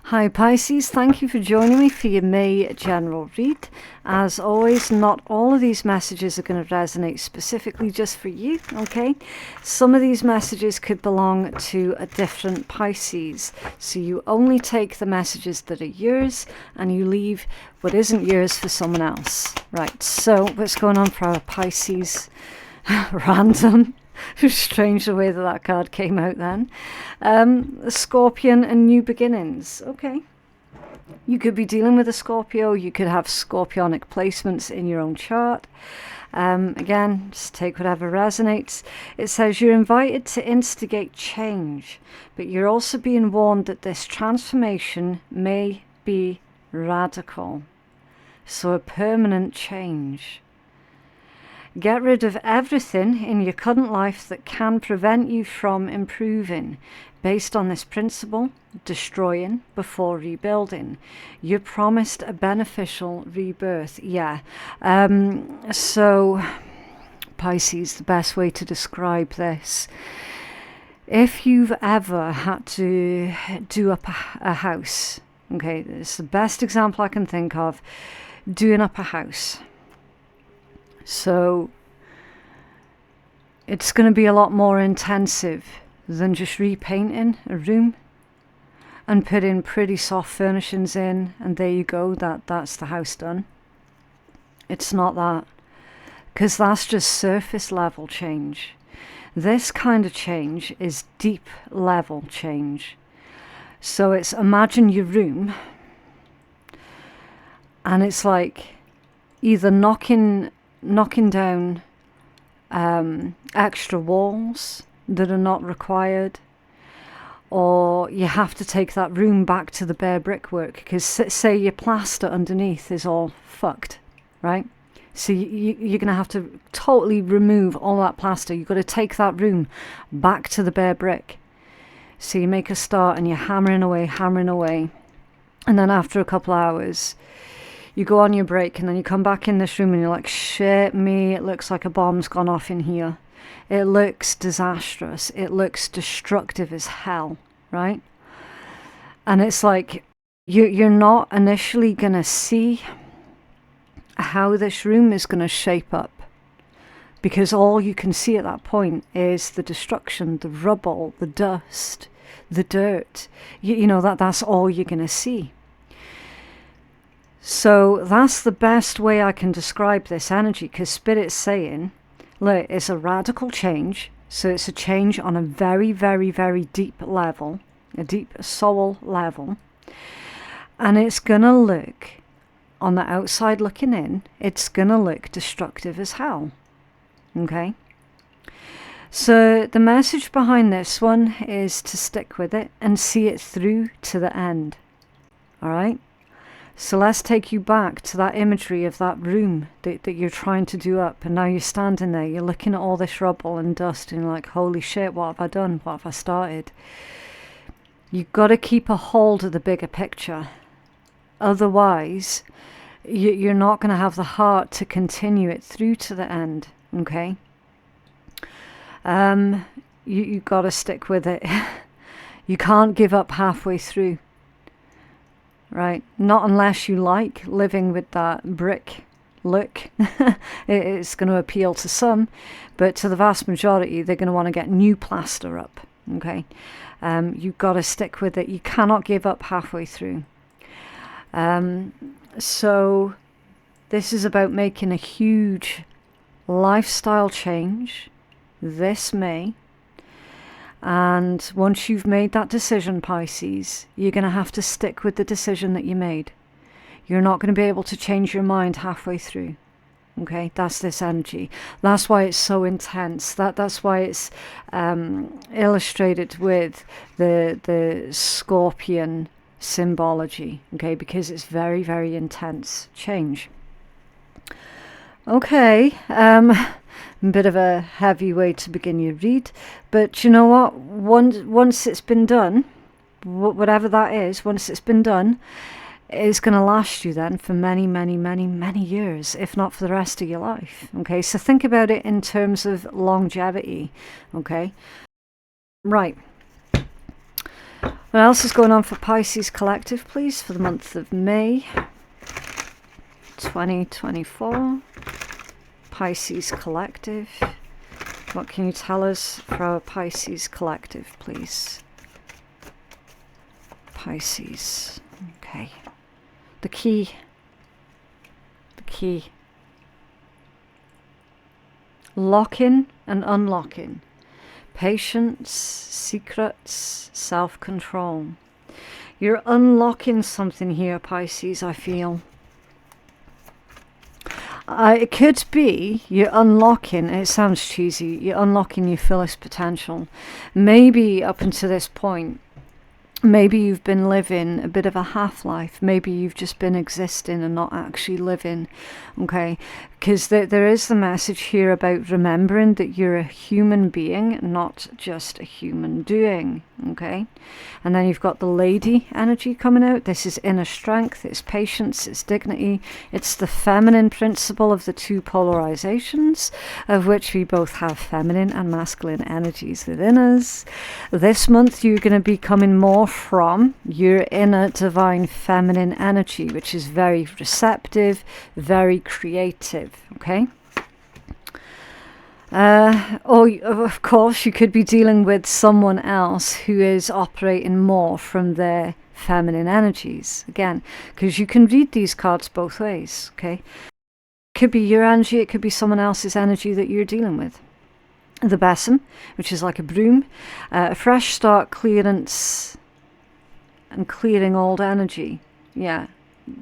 Hi Pisces, thank you for joining me for your May general read. As always, not all of these messages are going to resonate specifically just for you, okay? Some of these messages could belong to a different Pisces. So you only take the messages that are yours and you leave what isn't yours for someone else. Right, so what's going on for our Pisces? Random. Strange the way that card came out then. Scorpion and new beginnings. Okay. You could be dealing with a Scorpio. You could have scorpionic placements in your own chart. Again, just take whatever resonates. It says you're invited to instigate change, but you're also being warned that this transformation may be radical. So a permanent change. Get rid of everything in your current life that can prevent you from improving. Based on this principle, destroying before rebuilding. You're promised a beneficial rebirth. Yeah. So, Pisces, the best way to describe this. If you've ever had to do up a house, okay, it's the best example I can think of, doing up a house. So it's going to be a lot more intensive than just repainting a room and putting pretty soft furnishings in and there you go, that's the house done. It's not that, because that's just surface level change. This kind of change is deep level change. So it's, imagine your room and it's like either knocking down extra walls that are not required, or you have to take that room back to the bare brickwork because say your plaster underneath is all fucked, right? So you're going to have to totally remove all that plaster. You've got to take that room back to the bare brick. So you make a start and you're hammering away, and then after a couple of hours you go on your break and then you come back in this room and you're like, shit me, it looks like a bomb's gone off in here. It looks disastrous. It looks destructive as hell, right? And it's like, you're not initially going to see how this room is going to shape up. Because all you can see at that point is the destruction, the rubble, the dust, the dirt. You know, that's all you're going to see. So that's the best way I can describe this energy, because Spirit's saying, look, it's a radical change. So it's a change on a very, very, very deep level, a deep soul level. And it's going to look, on the outside looking in, it's going to look destructive as hell. Okay? So the message behind this one is to stick with it and see it through to the end. All right? So let's take you back to that imagery of that room that you're trying to do up. And now you're standing there, you're looking at all this rubble and dust and you're like, holy shit, what have I done? What have I started? You've got to keep a hold of the bigger picture. Otherwise, you're not going to have the heart to continue it through to the end. Okay? You've got to stick with it. You can't give up halfway through. Right, not unless you like living with that brick look. It's going to appeal to some, but to the vast majority, they're going to want to get new plaster up. Okay, you've got to stick with it. You cannot give up halfway through. So this is about making a huge lifestyle change this May. And once you've made that decision, Pisces, you're going to have to stick with the decision that you made. You're not going to be able to change your mind halfway through. Okay, that's this energy. That's why it's so intense. That's why it's illustrated with the scorpion symbology. Okay, because it's very, very intense change. Okay, a bit of a heavy way to begin your read, but you know what? Once it's been done, whatever that is, once it's been done, it's going to last you then for many, many, many, many years, if not for the rest of your life. Okay, so think about it in terms of longevity. Okay, right. What else is going on for Pisces Collective, please, for the month of May 2024? Pisces Collective. What can you tell us for our Pisces Collective, please? Pisces. Okay. The key. The key. Locking and unlocking. Patience, secrets, self-control. You're unlocking something here, Pisces, I feel. It could be you're unlocking, it sounds cheesy, you're unlocking your fullest potential. Maybe up until this point, maybe you've been living a bit of a half-life. Maybe you've just been existing and not actually living, okay? Because there is the message here about remembering that you're a human being, not just a human doing, okay? And then you've got the lady energy coming out. This is inner strength, it's patience, it's dignity. It's the feminine principle of the two polarizations, of which we both have feminine and masculine energies within us. This month you're going to be coming more from your inner divine feminine energy, which is very receptive, very creative, okay? Or of course you could be dealing with someone else who is operating more from their feminine energies, again, because you can read these cards both ways, okay? It could be your energy, it could be someone else's energy that you're dealing with. The besom, which is like a broom, a fresh start, clearance, and clearing old energy. Yeah,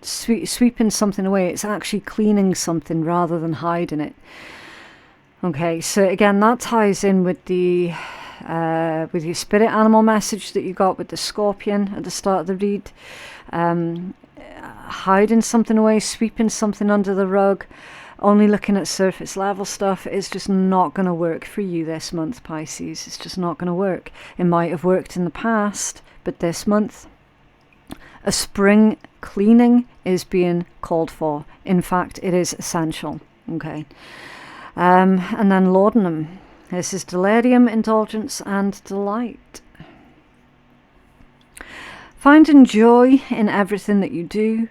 sweeping something away. It's actually cleaning something rather than hiding it. Okay, so again, that ties in with the with your spirit animal message that you got with the scorpion at the start of the read. Hiding something away, sweeping something under the rug, only looking at surface level stuff is just not going to work for you this month, Pisces. It's just not going to work. It might have worked in the past, but this month, a spring cleaning is being called for. In fact, it is essential. Okay. And then laudanum. This is delirium, indulgence, and delight. Finding joy in everything that you do.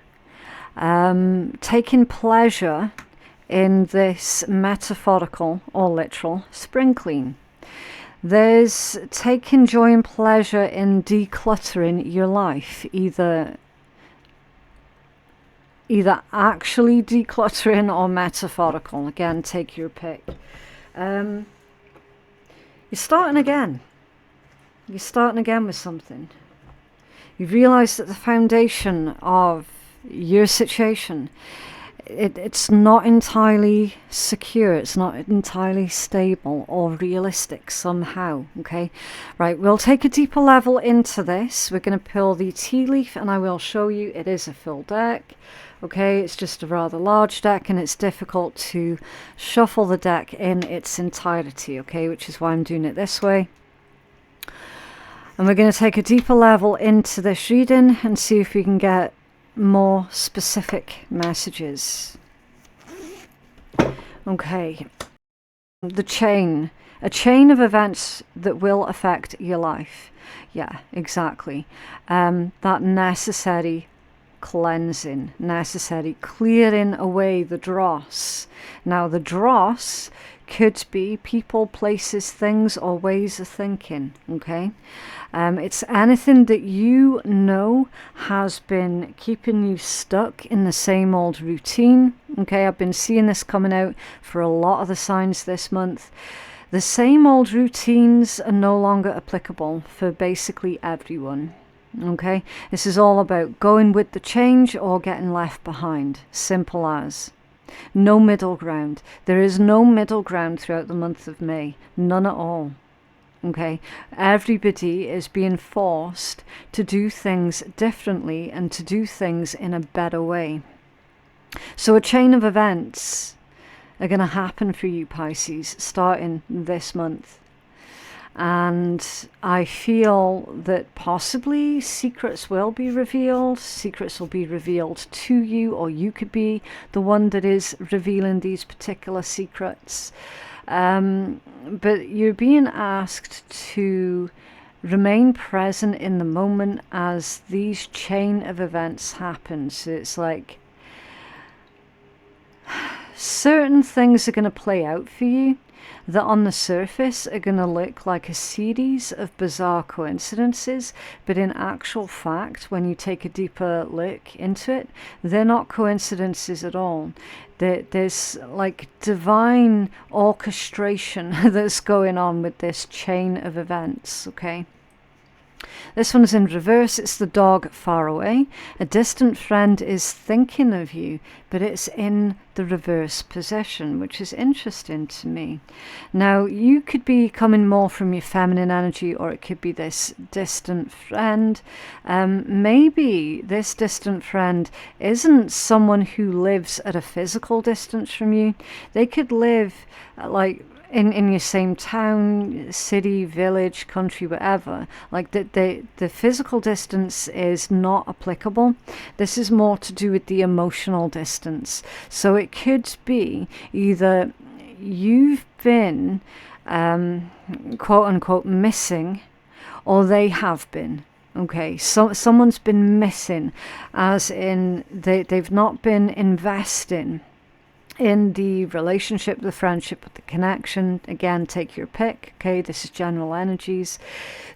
Taking pleasure in this metaphorical or literal spring clean. There's taking joy and pleasure in decluttering your life, either actually decluttering or metaphorical. Again, take your pick. You're starting again. You're starting again with something. You've realized that the foundation of your situation, it's not entirely secure, it's not entirely stable or realistic somehow, okay? Right, we'll take a deeper level into this. We're going to pull the tea leaf and I will show you it is a full deck, okay? It's just a rather large deck and it's difficult to shuffle the deck in its entirety, okay? Which is why I'm doing it this way. And we're going to take a deeper level into this reading and see if we can get more specific messages. Okay, the chain, a chain of events that will affect your life. Yeah, exactly. That necessary cleansing, necessary clearing away the dross. Now the dross could be people, places, things, or ways of thinking, okay? It's anything that you know has been keeping you stuck in the same old routine, okay? I've been seeing this coming out for a lot of the signs this month. The same old routines are no longer applicable for basically everyone, okay? This is all about going with the change or getting left behind, simple as. No middle ground. There is no middle ground throughout the month of May. None at all. Okay? Everybody is being forced to do things differently and to do things in a better way. So a chain of events are going to happen for you, Pisces, starting this month. And I feel that possibly secrets will be revealed. Secrets will be revealed to you, or you could be the one that is revealing these particular secrets. But you're being asked to remain present in the moment as these chain of events happen. So it's like certain things are going to play out for you that on the surface are going to look like a series of bizarre coincidences, but in actual fact, when you take a deeper look into it, they're not coincidences at all. There's like divine orchestration that's going on with this chain of events, okay? This one's in reverse. It's the dog far away. A distant friend is thinking of you, but it's in the reverse position, which is interesting to me. Now, you could be coming more from your feminine energy, or it could be this distant friend. Maybe this distant friend isn't someone who lives at a physical distance from you. They could live like in your same town, city, village, country, whatever. Like the physical distance is not applicable. This is more to do with the emotional distance. So it could be either you've been quote unquote missing, or they have been. Okay, so someone's been missing, as in they've not been investing in the relationship, the friendship, the connection. Again, take your pick. Okay, this is general energies.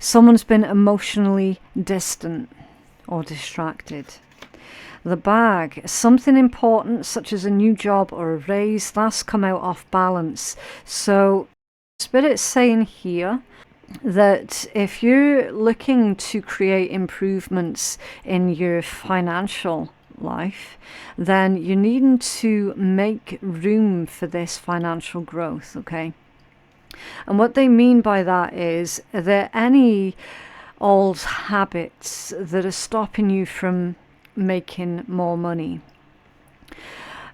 Someone's been emotionally distant or distracted. The bag, something important such as a new job or a raise, that's come out off balance. So Spirit's saying here that if you're looking to create improvements in your financial life, then you're needing to make room for this financial growth, okay? And what they mean by that is, are there any old habits that are stopping you from making more money?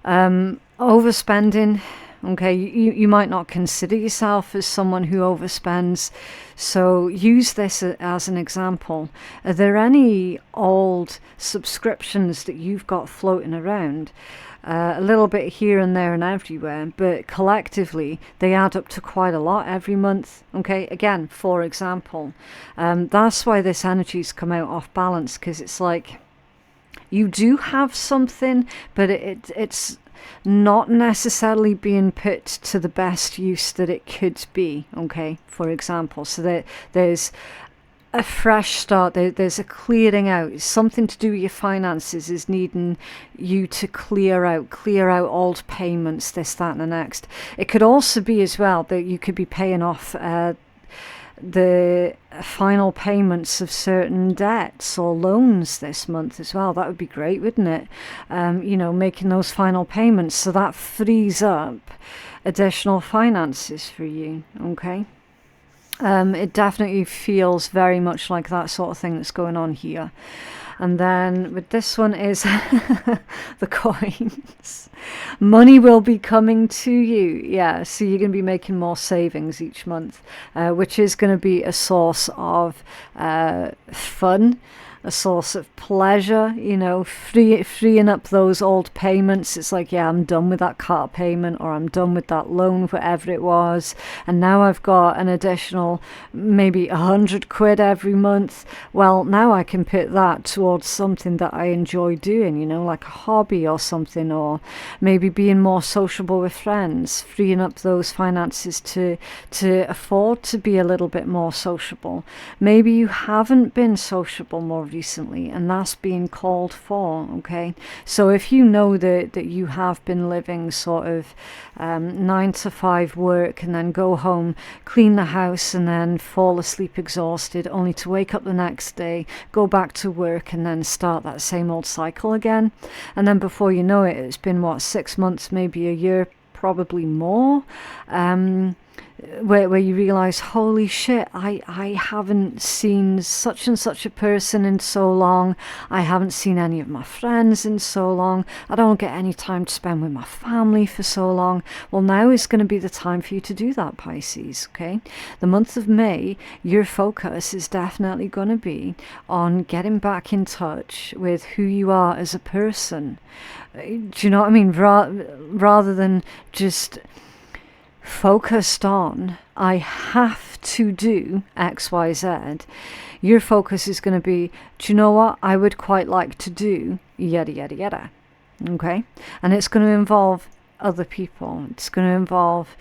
Overspending. Okay, you might not consider yourself as someone who overspends, so use this as an example. Are there any old subscriptions that you've got floating around? A little bit here and there and everywhere, but collectively they add up to quite a lot every month. Okay, again, for example, that's why this energy's come out off balance, because it's like you do have something, but it's not necessarily being put to the best use that it could be, okay, for example. So that there's a fresh start, there's a clearing out. Something to do with your finances is needing you to clear out old payments, this, that and the next. It could also be as well that you could be paying off the final payments of certain debts or loans this month as well. That would be great, wouldn't it? Making those final payments, so that frees up additional finances for you, okay? It definitely feels very much like that sort of thing that's going on here. And then with this one is the coins. Money will be coming to you. Yeah, so you're going to be making more savings each month, which is going to be a source of fun, a source of pleasure, freeing up those old payments. It's like, yeah, I'm done with that car payment, or I'm done with that loan, whatever it was, and now I've got an additional maybe 100 quid every month. Well, now I can put that towards something that I enjoy doing, like a hobby or something, or maybe being more sociable with friends, freeing up those finances to afford to be a little bit more sociable. Maybe you haven't been sociable more recently, and that's being called for, okay? So if you know that you have been living sort of 9 to 5 work, and then go home, clean the house, and then fall asleep exhausted, only to wake up the next day, go back to work, and then start that same old cycle again. And then before you know it, it's been 6 months, maybe a year, probably more, where you realize, holy shit, I haven't seen such and such a person in so long. I haven't seen any of my friends in so long. I don't get any time to spend with my family for so long. Well, now is going to be the time for you to do that, Pisces, okay? The month of May, your focus is definitely going to be on getting back in touch with who you are as a person. Do you know what I mean? Rather than just focused on, I have to do XYZ, your focus is going to be, do you know what? I would quite like to do yada, yada, yada. Okay? And it's going to involve other people. It's going to involve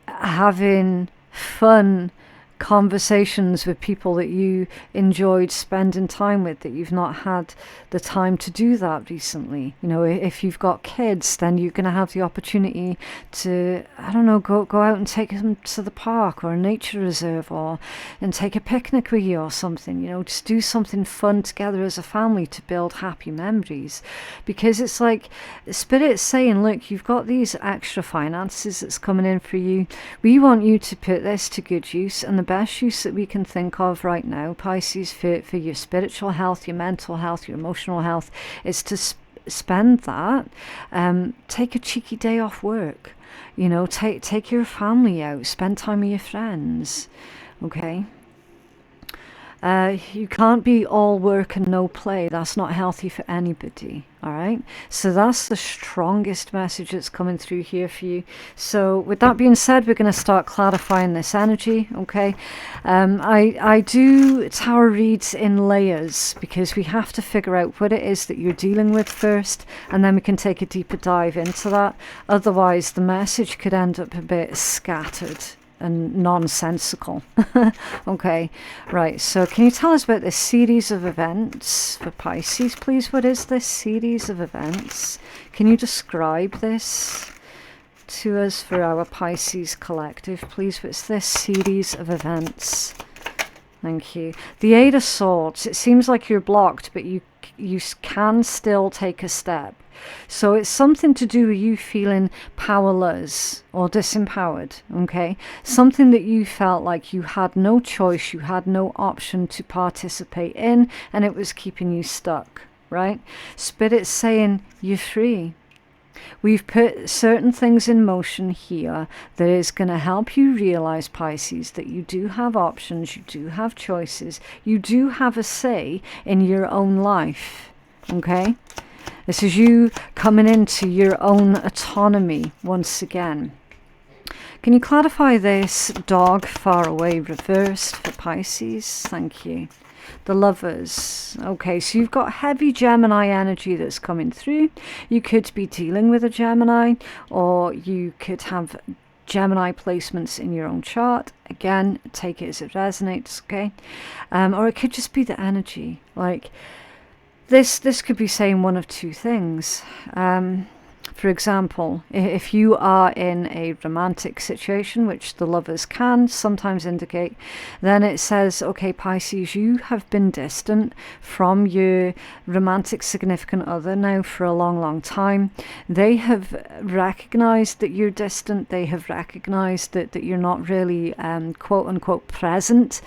having fun conversations with people that you enjoyed spending time with, that you've not had the time to do that recently. You know, if you've got kids, then you're going to have the opportunity to, I don't know, go out and take them to the park or a nature reserve, or and take a picnic with you or something. You know, just do something fun together as a family to build happy memories. Because it's like Spirit's saying, look, you've got these extra finances that's coming in for you. We want you to put this to good use, and the best use that we can think of right now, Pisces, for your spiritual health, your mental health, your emotional health, is to spend that. Take a cheeky day off work. You know, take your family out, spend time with your friends. Okay. You can't be all work and no play. That's not healthy for anybody. All right. So that's the strongest message that's coming through here for you. So with that being said, we're going to start clarifying this energy. Okay. I do tarot reads in layers, because we have to figure out what it is that you're dealing with first, and then we can take a deeper dive into that. Otherwise, the message could end up a bit scattered and nonsensical. Okay, right, so can you tell us about this series of events for Pisces, please? What is this series of events? Can you describe this to us for our Pisces collective, please? What's this series of events? Thank you. The Eight of Swords. It seems like you're blocked, but you can still take a step. So it's something to do with you feeling powerless or disempowered, okay? Something that you felt like you had no choice, you had no option to participate in, and it was keeping you stuck, right? Spirit's saying you're free. We've put certain things in motion here that is going to help you realize, Pisces, that you do have options, you do have choices, you do have a say in your own life, okay? This is you coming into your own autonomy once again. Can you clarify this dog far away reversed for Pisces? Thank you. The Lovers. Okay, so you've got heavy Gemini energy that's coming through. You could be dealing with a Gemini, or you could have Gemini placements in your own chart. Again, take it as it resonates, okay? Or it could just be the energy. Like, this could be saying one of two things. For example, if you are in a romantic situation, which the Lovers can sometimes indicate, then it says, okay, Pisces, you have been distant from your romantic significant other now for a long, long time. They have recognized that you're distant. They have recognized that you're not really, quote unquote, present.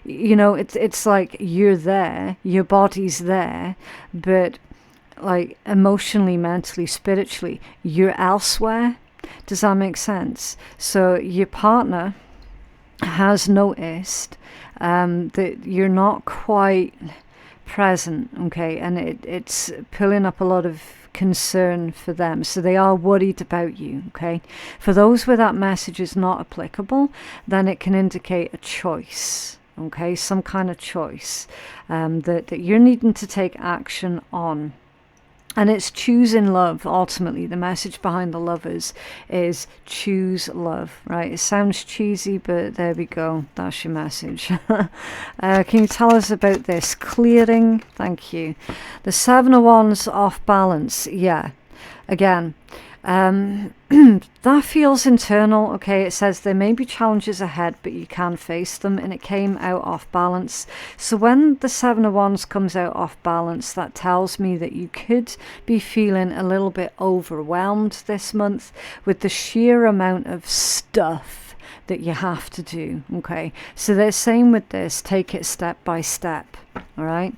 You know, it's like you're there, your body's there, but like emotionally, mentally, spiritually, you're elsewhere. Does that make sense? So your partner has noticed that you're not quite present, okay, and it's pulling up a lot of concern for them. So they are worried about you, okay? For those where that message is not applicable, then it can indicate a choice. Okay, some kind of choice that you're needing to take action on. And it's choosing love, ultimately. The message behind the Lovers is choose love, right? It sounds cheesy, but there we go. That's your message. Can you tell us about this? Clearing, thank you. The Seven of Wands off balance, yeah. Again, that feels internal, okay? It says there may be challenges ahead, but you can face them, and it came out off balance. So when the Seven of Wands comes out off balance, that tells me that you could be feeling a little bit overwhelmed this month with the sheer amount of stuff that you have to do, okay? So they're saying with this, take it step by step. All right,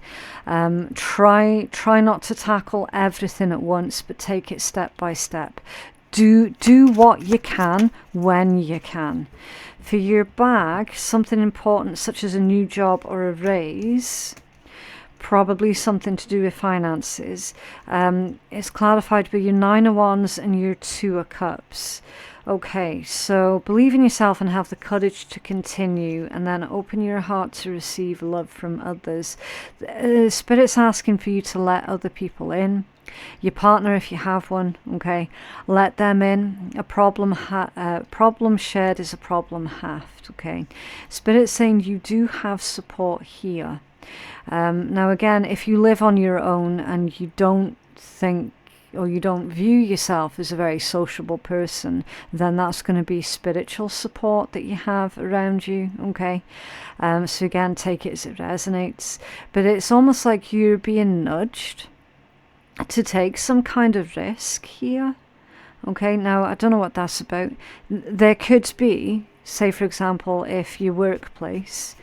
try not to tackle everything at once, but take it step by step. Do what you can when you can. For your bag, something important such as a new job or a raise, probably something to do with finances. It's clarified by your 9 of Wands and your 2 of Cups. Okay, so believe in yourself and have the courage to continue, and then open your heart to receive love from others. Spirit's asking for you to let other people in. Your partner, if you have one, okay, let them in. A problem shared is a problem halved, okay. Spirit's saying you do have support here. Now again, if you live on your own and you don't think, or you don't view yourself as a very sociable person, then that's going to be spiritual support that you have around you, okay? So again, take it as it resonates. But it's almost like you're being nudged to take some kind of risk here, okay? Now, I don't know what that's about. There could be, say for example, if your workplace,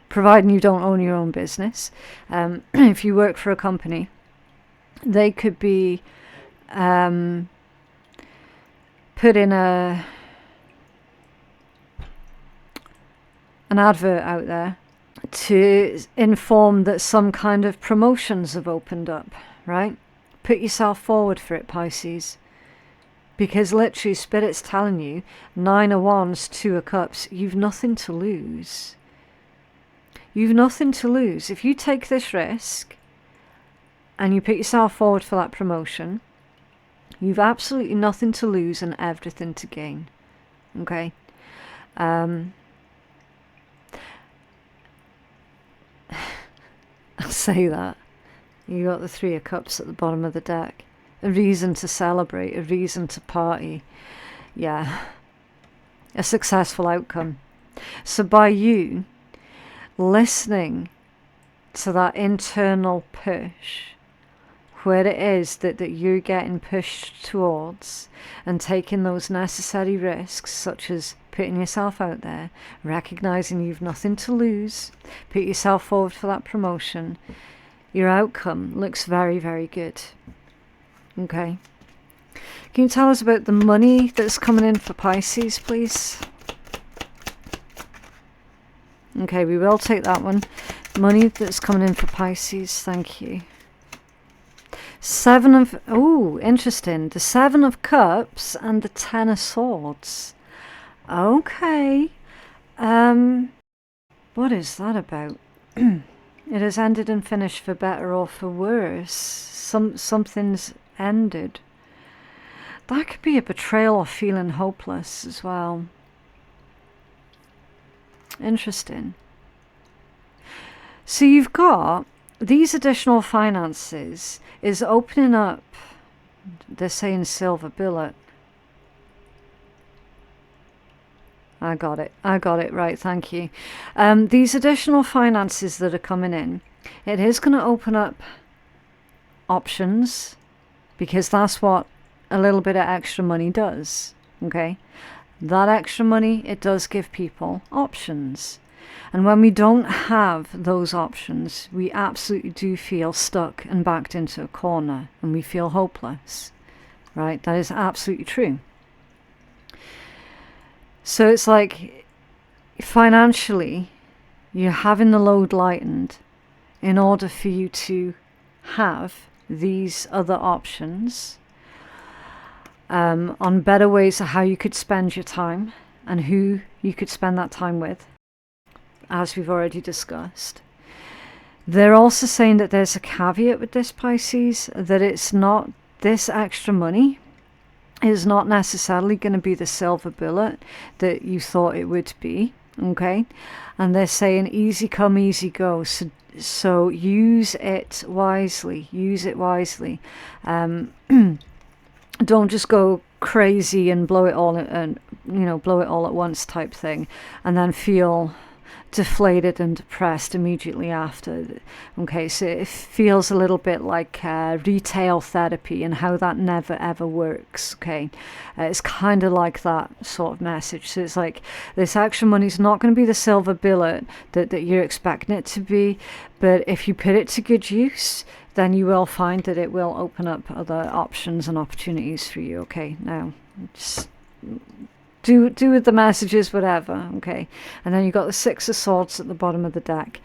providing you don't own your own business, if you work for a company, they could be putting an advert out there to inform that some kind of promotions have opened up, right? Put yourself forward for it, Pisces. Because literally, Spirit's telling you, 9 of Wands, 2 of Cups, you've nothing to lose. You've nothing to lose. If you take this risk, and you put yourself forward for that promotion, you've absolutely nothing to lose and everything to gain. Okay? I'll say that. You got the 3 of Cups at the bottom of the deck. A reason to celebrate, a reason to party. Yeah. A successful outcome. So by you listening to that internal push, where it is that you're getting pushed towards, and taking those necessary risks, such as putting yourself out there, recognizing you've nothing to lose, put yourself forward for that promotion, your outcome looks very, very good. Okay. Can you tell us about the money that's coming in for Pisces, please? Okay, we will take that one. Money that's coming in for Pisces, thank you. 7 of, oh, interesting. The 7 of Cups and the 10 of Swords. Okay. What is that about? It has ended and finished for better or for worse. Something's ended. That could be a betrayal or feeling hopeless as well. Interesting. So you've got these additional finances is opening up, they're saying silver billet. I got it, right, thank you. These additional finances that are coming in, it is going to open up options, because that's what a little bit of extra money does, okay? That extra money, it does give people options. And when we don't have those options, we absolutely do feel stuck and backed into a corner, and we feel hopeless, right? That is absolutely true. So it's like, financially, you're having the load lightened in order for you to have these other options, on better ways of how you could spend your time and who you could spend that time with, as we've already discussed. They're also saying that there's a caveat with this, Pisces, that it's not, this extra money is not necessarily going to be the silver bullet that you thought it would be, okay? And they're saying easy come, easy go. So use it wisely. Use it wisely. Don't just go crazy and blow it all at once type thing, and then feel deflated and depressed immediately after. Okay, so it feels a little bit like retail therapy, and how that never ever works. Okay, it's kind of like that sort of message. So it's like, this extra money is not going to be the silver bullet that you're expecting it to be, but if you put it to good use, then you will find that it will open up other options and opportunities for you. Okay, now just do with the messages whatever. Okay, and then you've got the 6 of Swords at the bottom of the deck.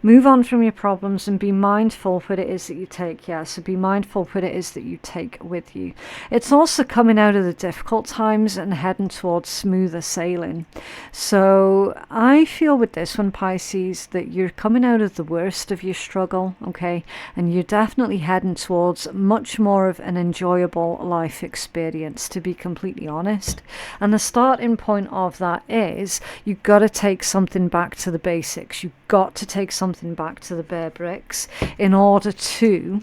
Move on from your problems and be mindful what it is that you take. Yeah, so be mindful what it is that you take with you. It's also coming out of the difficult times and heading towards smoother sailing. So I feel with this one, Pisces, that you're coming out of the worst of your struggle, okay? And you're definitely heading towards much more of an enjoyable life experience, to be completely honest. And the starting point of that is you've got to take something back to the basics. You've got to take something back to the bare bricks in order to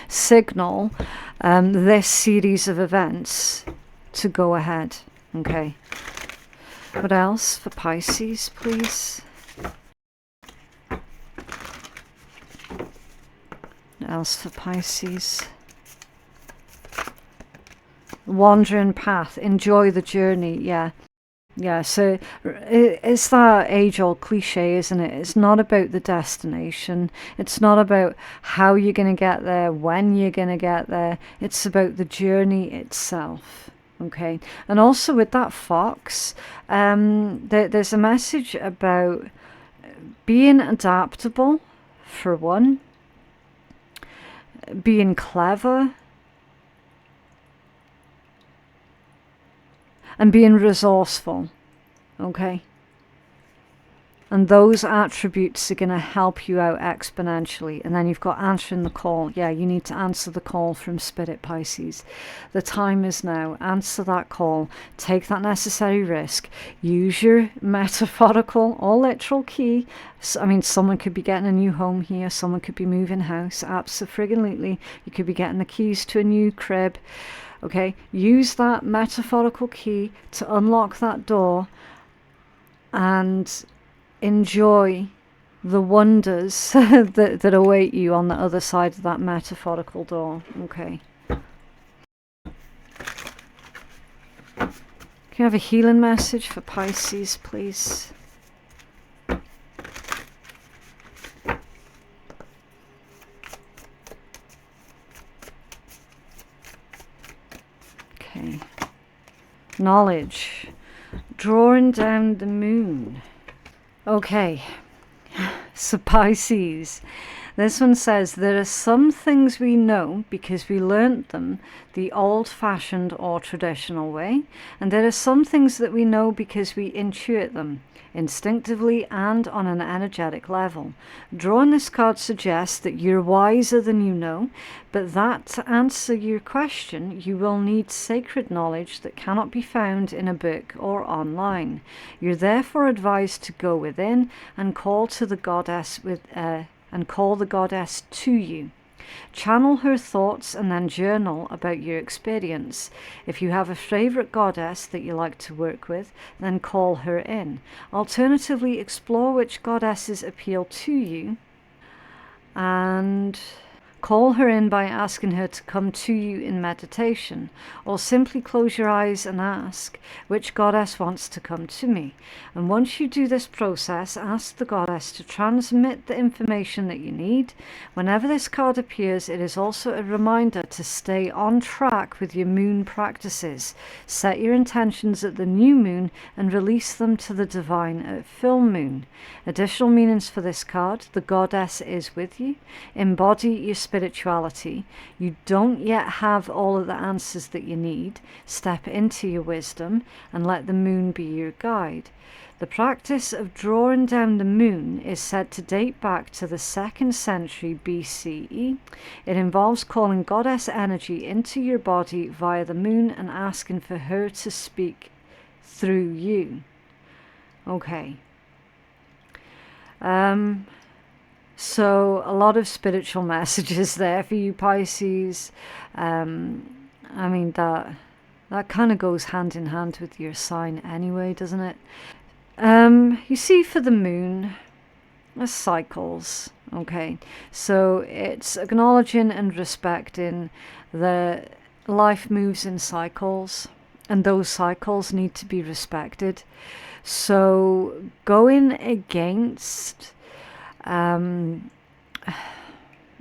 signal this series of events to go ahead. Okay. What else for Pisces, please? What else for Pisces? Wandering path. Enjoy the journey. Yeah. Yeah, so it's that age-old cliche, isn't it? It's not about the destination. It's not about how you're going to get there, when you're going to get there. It's about the journey itself, okay? And also with that fox, there's a message about being adaptable, for one, being clever, and being resourceful, okay? And those attributes are going to help you out exponentially. And then you've got answering the call. Yeah, you need to answer the call from Spirit, Pisces. The time is now. Answer that call. Take that necessary risk. Use your metaphorical or literal key. I mean, someone could be getting a new home here. Someone could be moving house. Absolutely. You could be getting the keys to a new crib. Okay, use that metaphorical key to unlock that door and enjoy the wonders that await you on the other side of that metaphorical door. Okay. Can you have a healing message for Pisces, please? Okay. Knowledge. Drawing down the moon. Okay. So Pisces. This one says, there are some things we know because we learnt them the old-fashioned or traditional way, and there are some things that we know because we intuit them instinctively and on an energetic level. Drawing this card suggests that you're wiser than you know, but that to answer your question, you will need sacred knowledge that cannot be found in a book or online. You're therefore advised to go within and call to the goddess and call the goddess to you. Channel her thoughts and then journal about your experience. If you have a favorite goddess that you like to work with, then call her in. Alternatively, explore which goddesses appeal to you and call her in by asking her to come to you in meditation, or simply close your eyes and ask, which goddess wants to come to me? And once you do this process, ask the goddess to transmit the information that you need. Whenever this card appears, it is also a reminder to stay on track with your moon practices. Set your intentions at the new moon and release them to the divine at full moon. Additional meanings for this card: the goddess is with you. Embody your spirituality. You don't yet have all of the answers that you need. Step into your wisdom and let the moon be your guide. The practice of drawing down the moon is said to date back to the 2nd century BCE. It involves calling goddess energy into your body via the moon and asking for her to speak through you. Okay. So a lot of spiritual messages there for you, Pisces. I mean, that kind of goes hand in hand with your sign anyway, doesn't it? You see, for the moon, cycles. Okay, so it's acknowledging and respecting that life moves in cycles, and those cycles need to be respected. So going against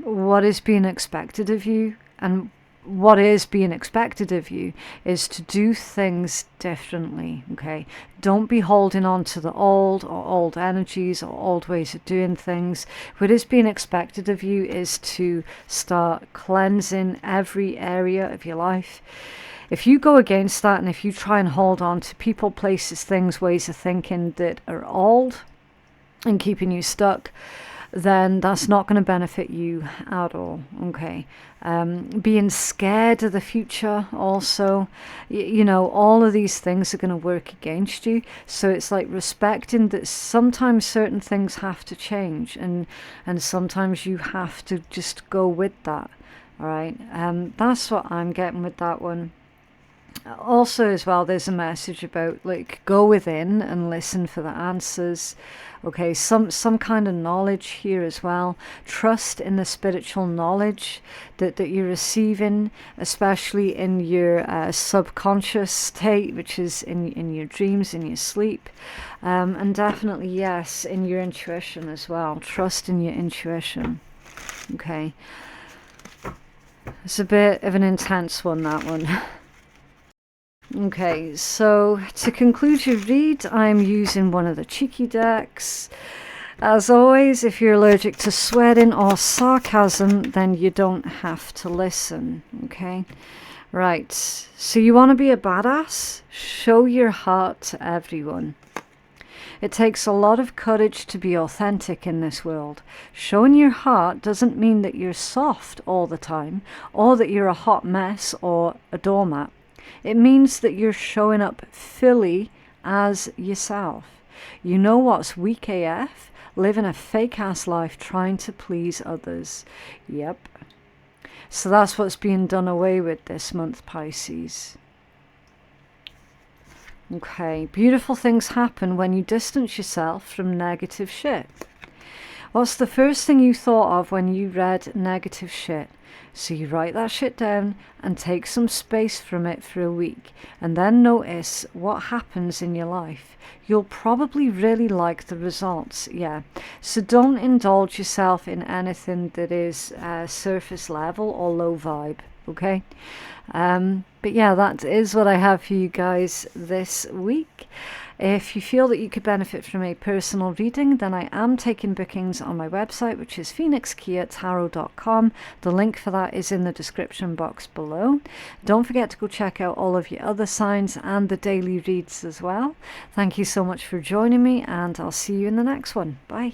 what is being expected of you and what is being expected of you is to do things differently, okay? Don't be holding on to the old or old energies or old ways of doing things. What is being expected of you is to start cleansing every area of your life. If you go against that, and if you try and hold on to people, places, things, ways of thinking that are old and keeping you stuck, then that's not going to benefit you at all, okay? Being scared of the future also, you know, all of these things are going to work against you. So it's like respecting that sometimes certain things have to change, and sometimes you have to just go with that, all right? That's what I'm getting with that one. Also as well, there's a message about like go within and listen for the answers, okay? Some kind of knowledge here as well. Trust in the spiritual knowledge that you're receiving, especially in your subconscious state, which is in your dreams, in your sleep, and definitely, yes, in your intuition as well. Trust in your intuition, okay? It's a bit of an intense one, that one. Okay, so to conclude your read, I'm using one of the cheeky decks. As always, if you're allergic to swearing or sarcasm, then you don't have to listen, okay? Right, so you want to be a badass? Show your heart to everyone. It takes a lot of courage to be authentic in this world. Showing your heart doesn't mean that you're soft all the time, or that you're a hot mess or a doormat. It means that you're showing up fully as yourself. You know what's weak AF? Living a fake-ass life trying to please others. Yep. So that's what's being done away with this month, Pisces. Okay, beautiful things happen when you distance yourself from negative shit. What's the first thing you thought of when you read negative shit? So you write that shit down and take some space from it for a week, and then notice what happens in your life. You'll probably really like the results, yeah. So don't indulge yourself in anything that is surface level or low vibe, okay? But yeah, that is what I have for you guys this week. If you feel that you could benefit from a personal reading, then I am taking bookings on my website, which is phoenixkeiatarot.com. The link for that is in the description box below. Don't forget to go check out all of your other signs and the daily reads as well. Thank you so much for joining me, and I'll see you in the next one. Bye.